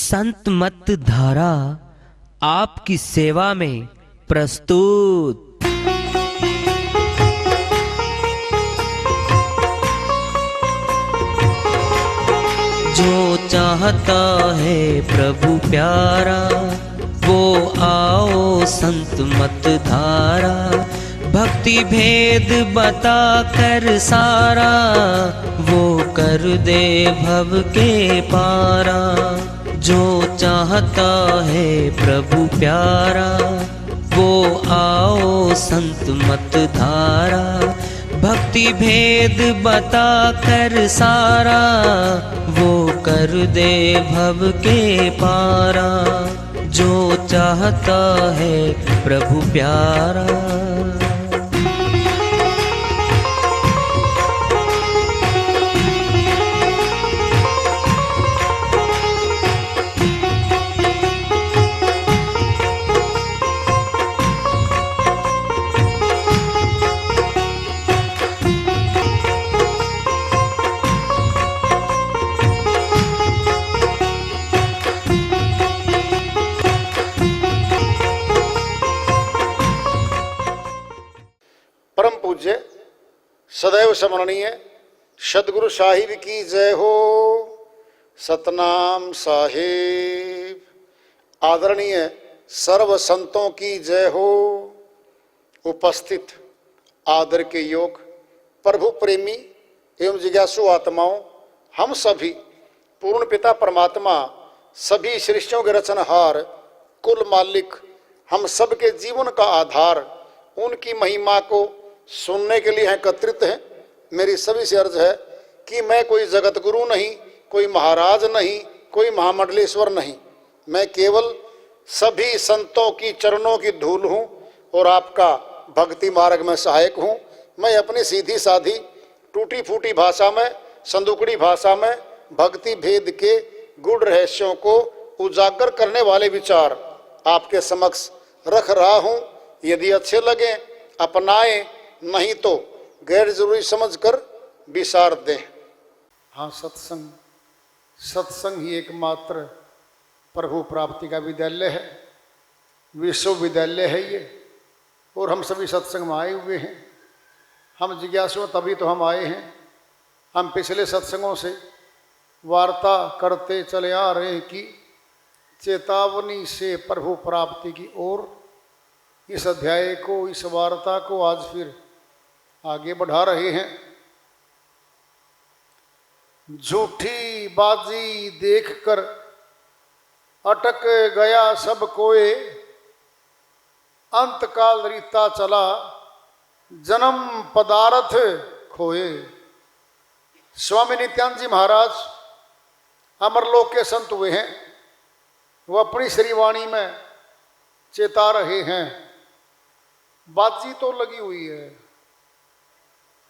संत मत धारा आपकी सेवा में प्रस्तुत। जो चाहता है प्रभु प्यारा वो आओ संत मत धारा। भक्ति भेद बता कर सारा वो कर दे भव के पारा। जो चाहता है प्रभु प्यारा वो आओ संत मत धारा। भक्ति भेद बता कर सारा वो कर दे भव के पारा। जो चाहता है प्रभु प्यारा। परम पूज्य सदैव स्मरणीय सदगुरु साहिब की जय हो। सतनाम साहिब। आदरणीय सर्व संतों की जय हो। उपस्थित आदर के योग प्रभु प्रेमी एवं जिज्ञासु आत्माओं, हम सभी पूर्ण पिता परमात्मा सभी सृष्टियों के रचनहार कुल मालिक हम सबके जीवन का आधार उनकी महिमा को सुनने के लिए एकत्रित हैं। मेरी सभी से अर्ज है कि मैं कोई जगत गुरु नहीं, कोई महाराज नहीं, कोई महामंडलेश्वर नहीं। मैं केवल सभी संतों की चरणों की धूल हूँ और आपका भक्ति मार्ग में सहायक हूँ। मैं अपनी सीधी साधी टूटी फूटी भाषा में, संदुकड़ी भाषा में भक्ति भेद के गूढ़ रहस्यों को उजागर करने वाले विचार आपके समक्ष रख रहा हूँ। यदि अच्छे लगे अपनाएं, नहीं तो गैर जरूरी समझकर विसार दें। हाँ, सत्संग सत्संग ही एकमात्र प्रभु प्राप्ति का विद्यालय है, विश्वविद्यालय है ये। और हम सभी सत्संग में आए हुए हैं। हम जिज्ञासु तभी तो हम आए हैं। हम पिछले सत्संगों से वार्ता करते चले आ रहे हैं कि चेतावनी से प्रभु प्राप्ति की ओर इस अध्याय को, इस वार्ता को आज फिर आगे बढ़ा रहे हैं। झूठी बाजी देखकर अटक गया सब कोए, अंतकाल रीता चला जन्म पदार्थ खोए। स्वामी नित्यानंद जी महाराज अमरलोक के संत हुए हैं। वो अपनी श्रीवाणी में चेता रहे हैं, बाजी तो लगी हुई है,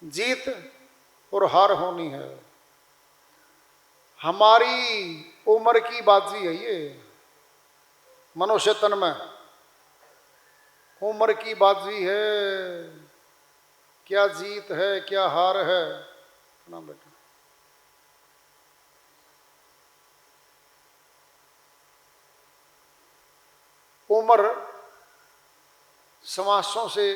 जीत और हार होनी है। हमारी उम्र की बाजी है ये, मनुष्य तन में उम्र की बाजी है। क्या जीत है क्या हार है ना बेटा। उम्र समासों से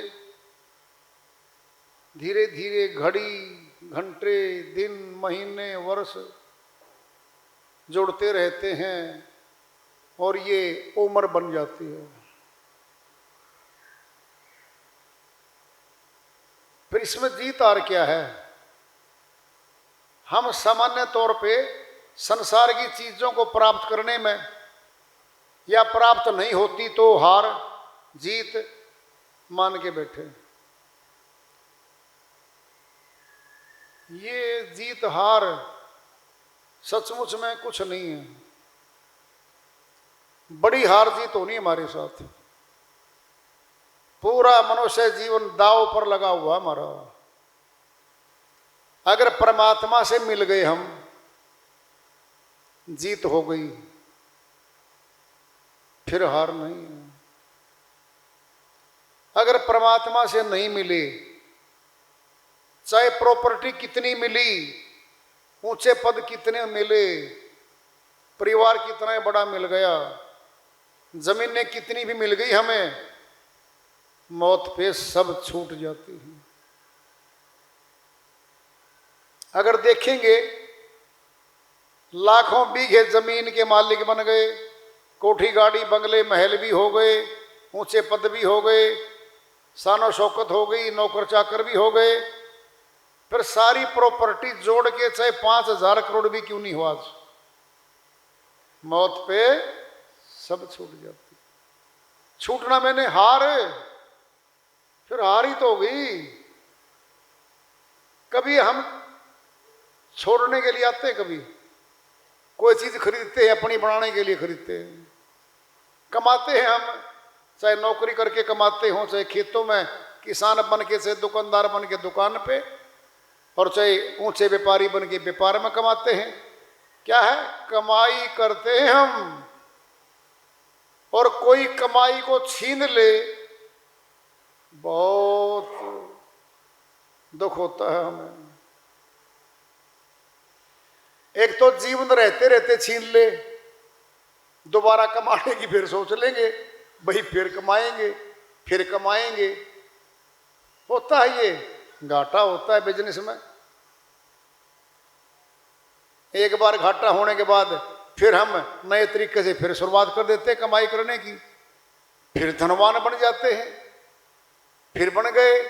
धीरे धीरे घड़ी, घंटे, दिन, महीने, वर्ष जुड़ते रहते हैं और ये उम्र बन जाती है। फिर इसमें जीत हार क्या है? हम सामान्य तौर पे संसार की चीजों को प्राप्त करने में या प्राप्त नहीं होती तो हार जीत मान के बैठे। ये जीत हार सचमुच में कुछ नहीं है। बड़ी हार जीत होनी हमारे साथ। पूरा मनुष्य जीवन दांव पर लगा हुआ हमारा। अगर परमात्मा से मिल गए हम, जीत हो गई, फिर हार नहीं है। अगर परमात्मा से नहीं मिले, चाहे प्रॉपर्टी कितनी मिली, ऊंचे पद कितने मिले, परिवार कितना ही बड़ा मिल गया, जमीनें कितनी भी मिल गई हमें, मौत पे सब छूट जाती है। अगर देखेंगे लाखों बीघे जमीन के मालिक बन गए, कोठी गाड़ी बंगले महल भी हो गए, ऊंचे पद भी हो गए, शानो शौकत हो गई, नौकर चाकर भी हो गए, फिर सारी प्रॉपर्टी जोड़ के चाहे 5,000 करोड़ भी क्यों नहीं हुआ, आज मौत पे सब छूट जाती। छूटना मैंने हार, फिर हार ही तो हो गई। कभी हम छोड़ने के लिए आते हैं, कभी कोई चीज खरीदते हैं अपनी बनाने के लिए खरीदते हैं, कमाते हैं हम, चाहे नौकरी करके कमाते हो, चाहे खेतों में किसान बन के, चाहे दुकानदार बन के दुकान पे, और चाहे ऊंचे व्यापारी बन के व्यापार में कमाते हैं। क्या है, कमाई करते हैं हम, और कोई कमाई को छीन ले, बहुत दुख होता है हमें। एक तो जीवन रहते रहते छीन ले, दोबारा कमाने की फिर सोच लेंगे, भाई फिर कमाएंगे, फिर कमाएंगे। होता है ये, घाटा होता है बिजनेस में। एक बार घाटा होने के बाद फिर हम नए तरीके से फिर शुरुआत कर देते हैं कमाई करने की, फिर धनवान बन जाते हैं, फिर बन गए,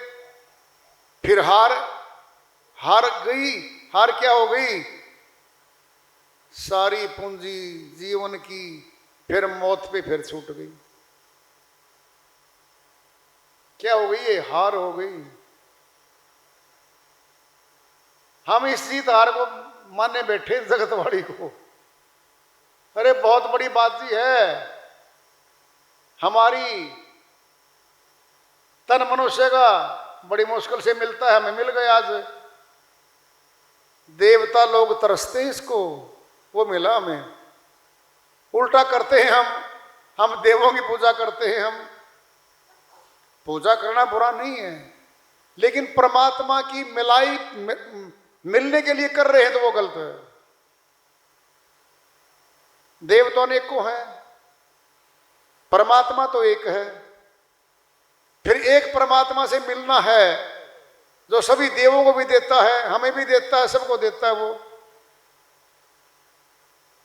फिर हार गई। हार क्या हो गई, सारी पूंजी जीवन की फिर मौत पे फिर छूट गई। क्या हो गई, ये हार हो गई। हम इस जीत हार को माने बैठे जगतवाड़ी को। अरे बहुत बड़ी बात जी है, हमारी तन मनुष्य का बड़ी मुश्किल से मिलता है, हमें मिल गया आज। देवता लोग तरसते हैं इसको, वो मिला हमें। उल्टा करते हैं हम देवों की पूजा करते हैं। हम पूजा करना बुरा नहीं है, लेकिन परमात्मा की मिलने के लिए कर रहे हैं तो वो गलत है। देव तो अनेकों हैं, परमात्मा तो एक है। फिर एक परमात्मा से मिलना है जो सभी देवों को भी देता है, हमें भी देता है, सबको देता है,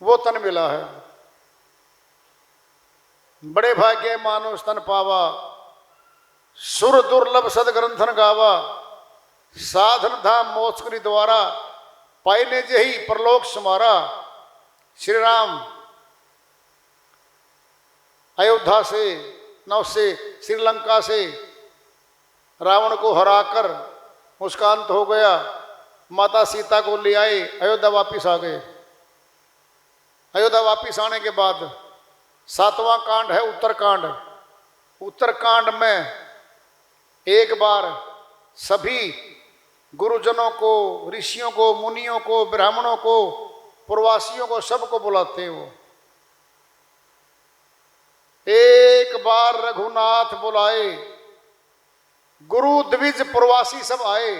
वो तन मिला है। बड़े भाग्य मानो स्तन पावा, सुर दुर्लभ सदग्रंथन गावा, साधन धाम मोक्ष करी द्वारा, पाइने जही परलोक समारा। श्री राम अयोध्या से नव से श्रीलंका से रावण को हराकर उसका अंत हो गया, माता सीता को ले आए, अयोध्या वापिस आ गए। अयोध्या वापिस आने के बाद 7वां कांड है उत्तरकांड। उत्तरकांड में एक बार सभी गुरुजनों को, ऋषियों को, मुनियों को, ब्राह्मणों को, प्रवासियों को, सबको बुलाते हैं वो। एक बार रघुनाथ बुलाए, गुरु द्विज प्रवासी सब आए।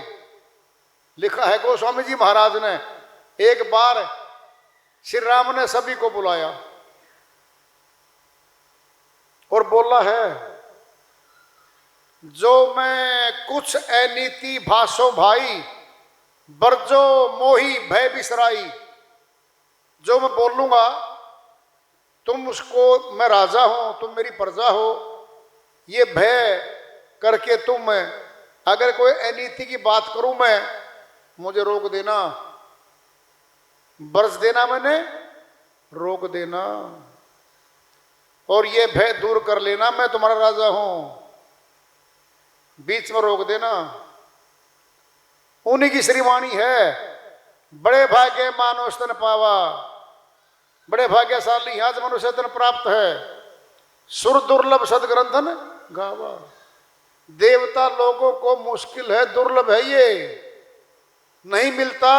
लिखा है गोस्वामी जी महाराज ने, एक बार श्री राम ने सभी को बुलाया और बोला है, जो मैं कुछ अनीति भाषो भाई, बरजो मोही भय बिसराई। जो मैं बोलूंगा तुम उसको, मैं राजा हूं, तुम मेरी प्रजा हो, ये भय करके तुम, अगर कोई अनीति की बात करूं मैं, मुझे रोक देना, बरस देना, मैंने रोक देना, और ये भय दूर कर लेना, मैं तुम्हारा राजा हूं, बीच में रोक देना। उन्हीं की श्रीवाणी है, बड़े भाग्य मानो स्तन पावा, बड़े भाग्यशाली आज मनुष्य तन प्राप्त है, सुर दुर्लभ सदग्रंथन गावा। देवता लोगों को मुश्किल है, दुर्लभ है, ये नहीं मिलता,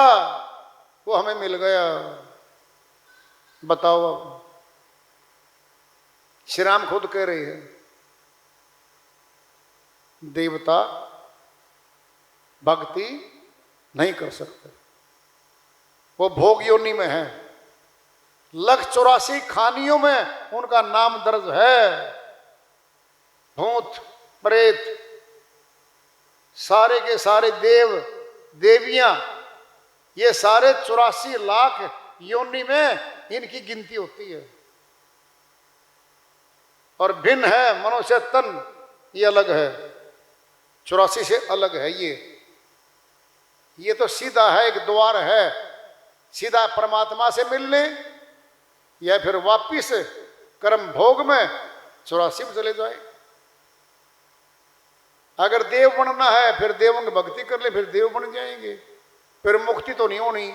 वो हमें मिल गया। बताओ, अब श्री राम खुद कह रहे हैं, देवता भक्ति नहीं कर सकते, वो भोग योनि में है, 184 खानियों में उनका नाम दर्ज है। भूत प्रेत सारे के सारे देव देवियां, ये सारे 84 लाख योनि में इनकी गिनती होती है। और भिन्न है मनुष्य तन, ये अलग है, 84 से अलग है। ये तो सीधा है, एक द्वार है, सीधा परमात्मा से मिलने या फिर वापिस कर्म भोग में 84 में चले जाए। अगर देव बनना है फिर देवों की भक्ति कर ले, फिर देव बन जाएंगे, फिर मुक्ति तो नहीं होनी,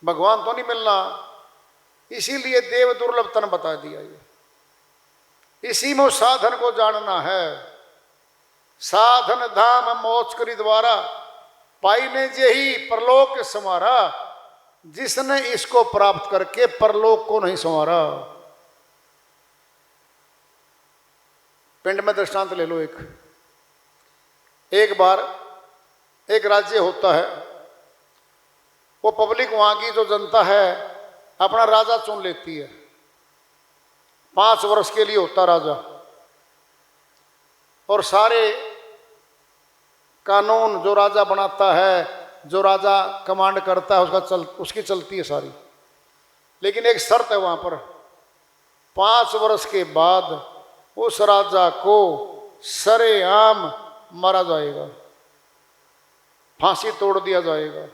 भगवान तो नहीं मिलना। इसीलिए देव दुर्लभ तन बता दिया। ये इसी में साधन को जानना है। साधन धाम मोक्ष करी द्वारा, पाईने जे ही परलोक संवारा। जिसने इसको प्राप्त करके परलोक को नहीं संवारा। पिंड में दृष्टांत ले लो। एक बार एक राज्य होता है, वो पब्लिक, वहां की जो जनता है अपना राजा चुन लेती है। 5 वर्ष के लिए होता राजा, और सारे कानून जो राजा बनाता है, जो राजा कमांड करता है, उसकी चलती है सारी। लेकिन एक शर्त है वहां पर, 5 वर्ष के बाद उस राजा को सरेआम मारा जाएगा, फांसी तोड़ दिया जाएगा।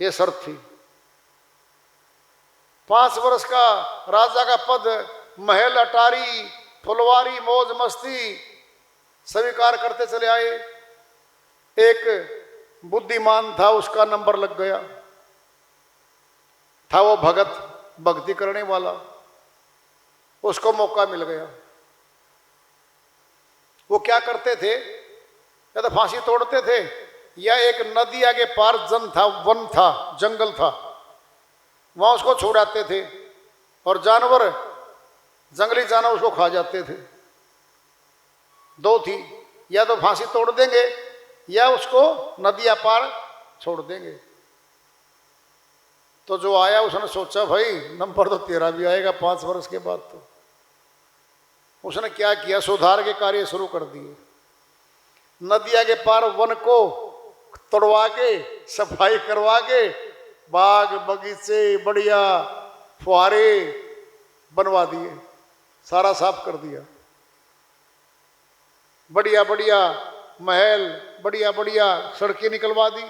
यह शर्त थी। 5 वर्ष का राजा का पद, महल अटारी फुलवारी मौज मस्ती स्वीकार करते चले आए। एक बुद्धिमान था, उसका नंबर लग गया था, वो भगत भक्ति करने वाला, उसको मौका मिल गया। वो क्या करते थे, या तो फांसी तोड़ते थे, या एक नदी आगे पार वन था, जंगल था, वहां उसको छोड़ाते थे, और जानवर, जंगली जानवर उसको खा जाते थे। 2 थी, या तो फांसी तोड़ देंगे या उसको नदिया पार छोड़ देंगे। तो जो आया उसने सोचा भाई नंबर तो तेरा भी आएगा 5 वर्ष के बाद। तो उसने क्या किया, सुधार के कार्य शुरू कर दिए। नदिया के पार वन को तोड़वा के, सफाई करवा के, बाग बगीचे बढ़िया फुहारे बनवा दिए, सारा साफ कर दिया। बढ़िया बढ़िया महल, बढ़िया बढ़िया सड़कें निकलवा दी।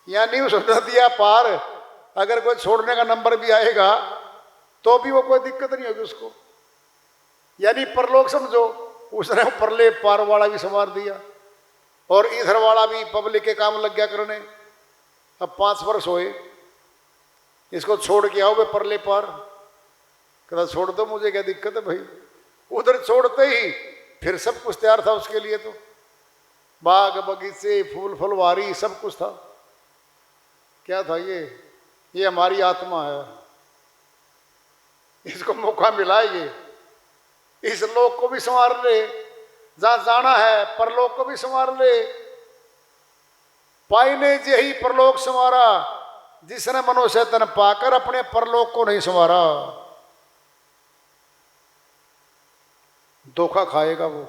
यानी उस नदिया पार अगर कोई छोड़ने का नंबर भी आएगा तो भी वो कोई दिक्कत नहीं होगी उसको। यानी परलोक समझो, उसने परले पार वाला भी संवार दिया, और इधर वाला भी पब्लिक के काम लग गया करने। अब 5 वर्ष होए, इसको छोड़ के आओ भाई परले पार। कहता छोड़ दो, मुझे क्या दिक्कत है भाई। उधर छोड़ते ही फिर सब कुछ तैयार था उसके लिए, तो बाग बगीचे फूल फुलवारी सब कुछ था। क्या था ये हमारी आत्मा है, इसको मौका मिला। ये इस लोक को भी संवार ले, जहां जाना है परलोक को भी संवार ले। पाईने जे ही परलोक संवारा, जिसने मनुष्य तन पाकर अपने परलोक को नहीं संवारा। धोखा खाएगा वो,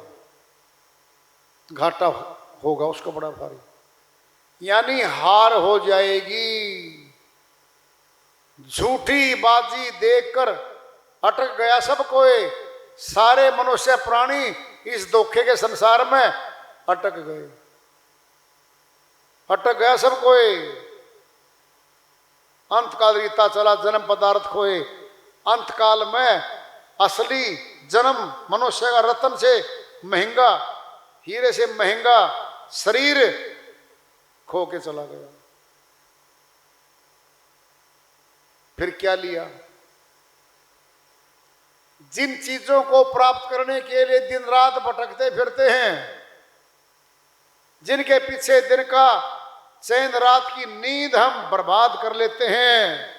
घाटा होगा उसको बड़ा भारी। यानी हार हो जाएगी। झूठी बाजी देखकर अटक गया सब कोई। सारे मनुष्य प्राणी इस धोखे के संसार में अटक गए, अटक गया सब कोई। अंतकाल रीता चला, जन्म पदार्थ खोए। अंतकाल में असली जन्म मनुष्य का रत्न से महंगा, हीरे से महंगा शरीर खो के चला गया। फिर क्या लिया? जिन चीजों को प्राप्त करने के लिए दिन रात भटकते फिरते हैं, जिनके पीछे दिन का चैन रात की नींद हम बर्बाद कर लेते हैं,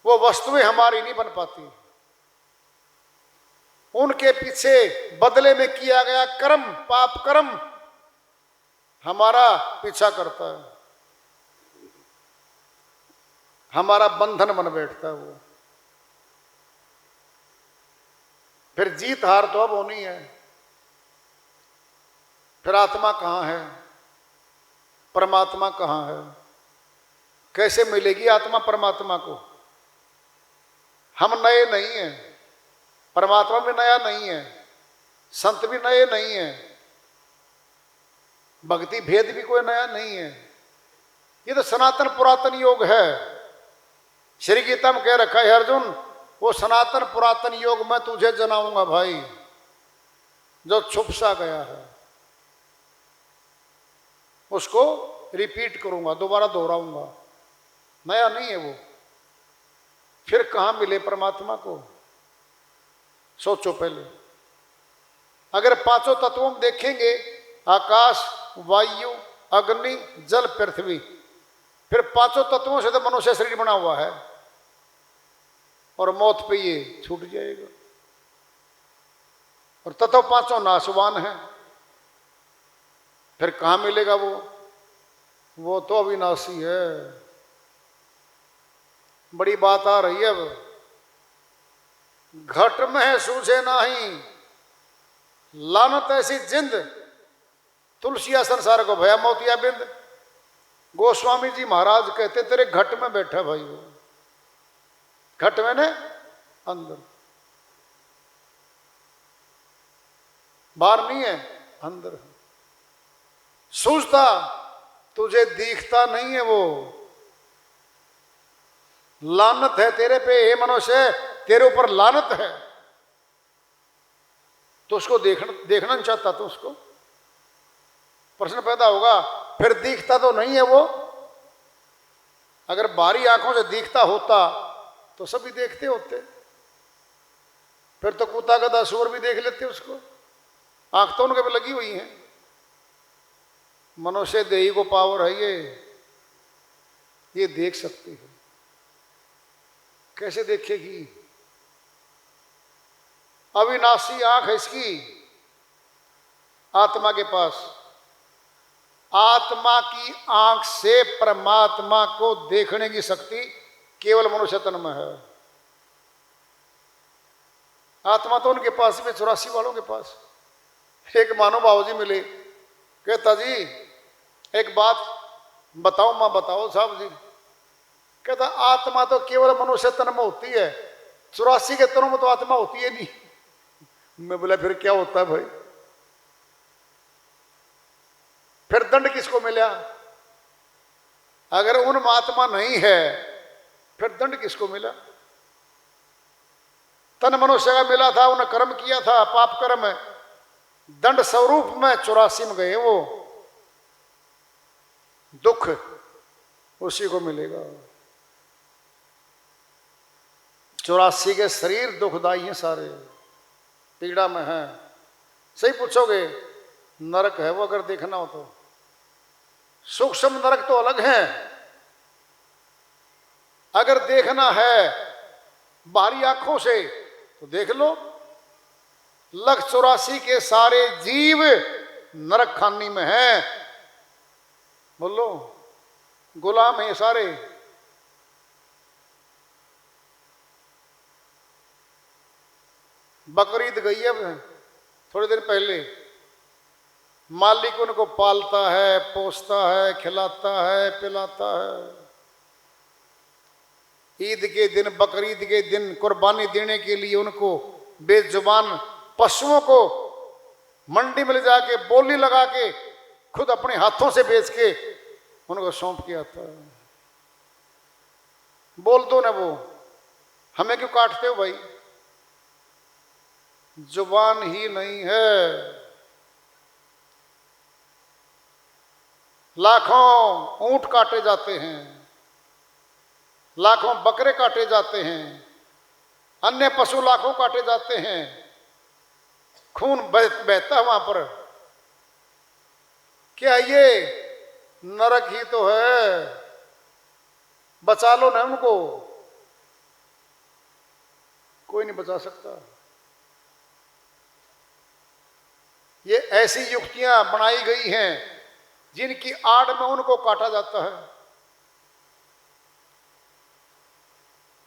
वो वस्तुएं हमारी नहीं बन पाती। उनके पीछे बदले में किया गया कर्म, पाप कर्म हमारा पीछा करता है। हमारा बंधन बन बैठता है वो। फिर जीत हार तो अब होनी है। फिर आत्मा कहाँ है, परमात्मा कहाँ है, कैसे मिलेगी आत्मा परमात्मा को? हम नए नहीं हैं, परमात्मा भी नया नहीं है, संत भी नए नहीं है, भक्ति भेद भी कोई नया नहीं है। ये तो सनातन पुरातन योग है। श्री गीता में कह रखा है अर्जुन, वो सनातन पुरातन योग मैं तुझे जनाऊंगा भाई, जो छुप सा गया है उसको रिपीट करूंगा, दोबारा दोहराऊंगा, नया नहीं है वो। फिर कहां मिले परमात्मा को? सोचो पहले। अगर पांचों तत्वों में देखेंगे, आकाश, वायु, अग्नि, जल, पृथ्वी, फिर पांचों तत्वों से तो मनुष्य शरीर बना हुआ है, और मौत पे ये छूट जाएगा। और तत्व पांचों नाशवान हैं, फिर कहां मिलेगा वो? वो तो अविनाशी है। बड़ी बात आ रही है अब। घट में है सूझे नाही, लानत ऐसी जिंद, तुलसिया संसार को भया मोतिया बिंद। गोस्वामी जी महाराज कहते तेरे घट में बैठा भाई वो। घट में ने अंदर, बाहर नहीं है, अंदर है। सूझता तुझे दिखता नहीं है वो। लानत है तेरे पे हे मनुष्य, तेरे ऊपर लानत है। तो उसको देखना नहीं चाहता तो उसको प्रश्न पैदा होगा। फिर दिखता तो नहीं है वो। अगर बाहरी आंखों से दिखता होता तो सभी देखते होते, फिर तो कुत्ता गधा सूअर भी देख लेते उसको। आंख तो उनके पे लगी हुई है। मनुष्य देही को पावर है ये देख सकती है। कैसे देखेगी? अविनाशी आंख है इसकी आत्मा के पास। आत्मा की आंख से परमात्मा को देखने की शक्ति केवल मनुष्य तन में है। आत्मा तो उनके पास में 84 वालों के पास। एक मानो बाबू जी मिले, कहता जी एक बात बताओ। मां बताओ साहब जी। कहता आत्मा तो केवल मनुष्य तन में होती है, 84 के तनों में तो आत्मा होती है नहीं। मैं बोला फिर क्या होता है भाई? फिर दंड किसको मिला? अगर उन में आत्मा नहीं है फिर दंड किसको मिला? तन मनुष्य का मिला था, उन्हें कर्म किया था, पाप कर्म है, दंड स्वरूप में 84 में गए वो। दुख उसी को मिलेगा। 84 के शरीर दुखदाई हैं सारे, पीड़ा में हैं। सही पूछोगे, नरक है वो अगर देखना हो तो। सूक्ष्म नरक तो अलग है। अगर देखना है बाहरी आंखों से तो देख लो। 184 के सारे जीव नरक खानी में हैं। बोलो, गुलाम है सारे। बकरीद गई अब थोड़ी देर पहले। मालिक उनको पालता है, पोसता है, खिलाता है, पिलाता है। ईद के दिन, बकरीद के दिन कुर्बानी देने के लिए उनको बेजुबान पशुओं को मंडी में ले जाके बोली लगा के खुद अपने हाथों से बेच के उनको सौंप के आता है। बोल दो ना, वो हमें क्यों काटते हो भाई? जुबान ही नहीं है। लाखों ऊंट काटे जाते हैं, लाखों बकरे काटे जाते हैं, अन्य पशु लाखों काटे जाते हैं, खून बहता है वहां पर। क्या ये नरक ही तो है? बचा लो ना उनको। कोई नहीं बचा सकता। ये ऐसी युक्तियां बनाई गई हैं जिनकी आड़ में उनको काटा जाता है।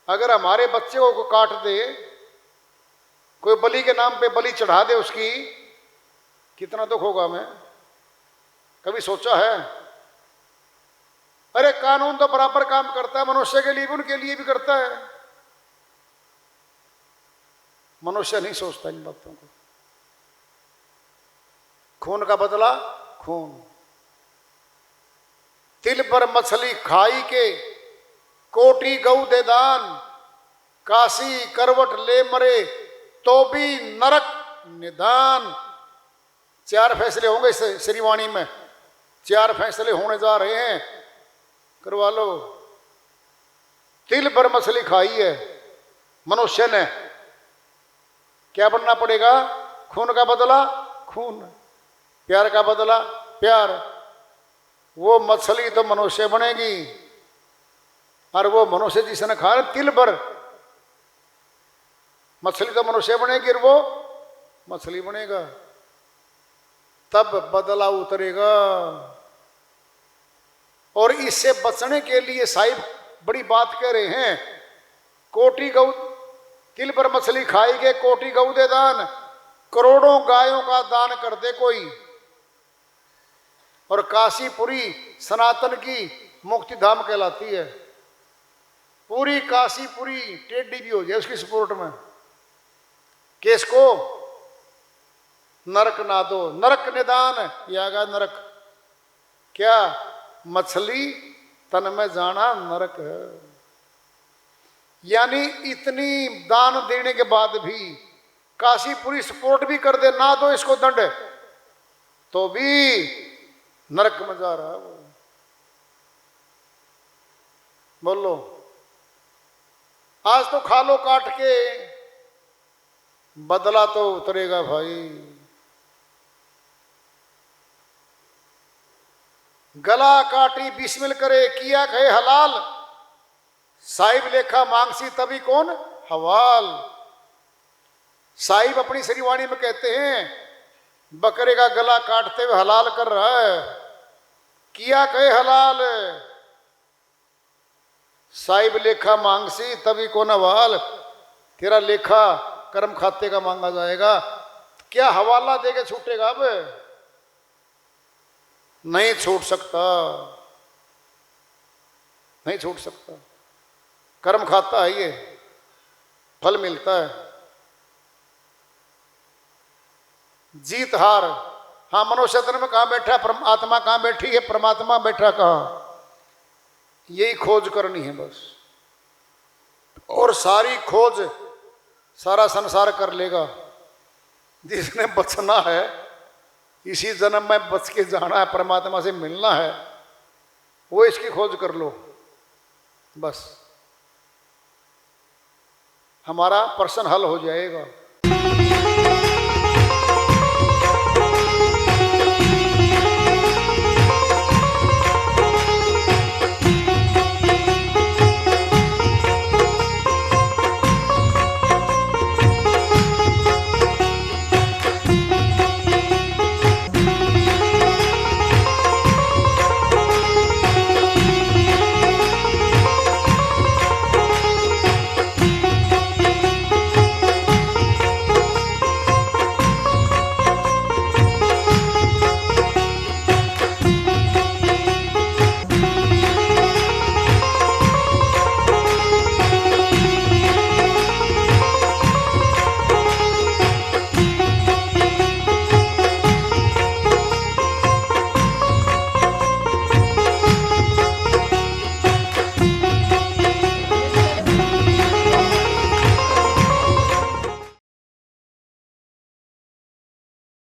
अगर हमारे बच्चे को काट दे, कोई बलि के नाम पे बलि चढ़ा दे उसकी, कितना दुख होगा हमें? कभी सोचा है? अरे कानून तो बराबर काम करता है, मनुष्य के लिए भी उनके लिए भी करता है। मनुष्य नहीं सोचता इन बातों को। खून का बदला खून। तिल पर मछली खाई के कोटि गऊ दे दान, काशी करवट ले मरे तो भी नरक निदान। 4 फैसले होंगे इस श्रीवाणी में, 4 फैसले होने जा रहे हैं, करवा लो। तिल पर मछली खाई है मनुष्य ने, क्या बनना पड़ेगा? खून का बदला खून, प्यार का बदला प्यार। वो मछली तो मनुष्य बनेगी, और वो मनुष्य जिसने खाया तिल भर मछली तो मनुष्य बनेगी, और वो मछली बनेगा, तब बदला उतरेगा। और इससे बचने के लिए साहिब बड़ी बात कह रहे हैं, कोटि गऊ तिल पर मछली खाएंगे, कोटि गऊ दे दान, करोड़ों गायों का दान कर दे कोई, और काशीपुरी सनातन की मुक्ति धाम कहलाती है। पूरी काशीपुरी टेढ़ी भी हो जाए उसकी सपोर्ट में, केस को नरक ना दो, नरक निदान। ये आ गया नरक, क्या? मछली तन में जाना नरक है। यानी इतनी दान देने के बाद भी काशीपुरी सपोर्ट भी कर दे, ना दो इसको दंड, तो भी नरक में जा रहा है वो। बोलो, आज तो खा लो काट के, बदला तो उतरेगा भाई। गला काटी बिस्मिल करे, किया कहे हलाल, साहिब लेखा मांगसी तभी कौन हवाल। साहिब अपनी श्रीवाणी में कहते हैं, बकरे का गला काटते हुए हलाल कर रहा है, किया कहे हलाल, साहिब लेखा मांगसी तभी कौन हवाल। तेरा लेखा कर्म खाते का मांगा जाएगा, क्या हवाला देके छूटेगा? अब नहीं छूट सकता, नहीं छूट सकता। कर्म खाता है, ये फल मिलता है। जीत हार, हाँ मनुष्य तन में कहाँ बैठा है, आत्मा कहाँ बैठी है, परमात्मा बैठा कहाँ, यही खोज करनी है बस। और सारी खोज सारा संसार कर लेगा। जिसने बचना है, इसी जन्म में बच के जाना है, परमात्मा से मिलना है, वो इसकी खोज कर लो बस, हमारा प्रश्न हल हो जाएगा।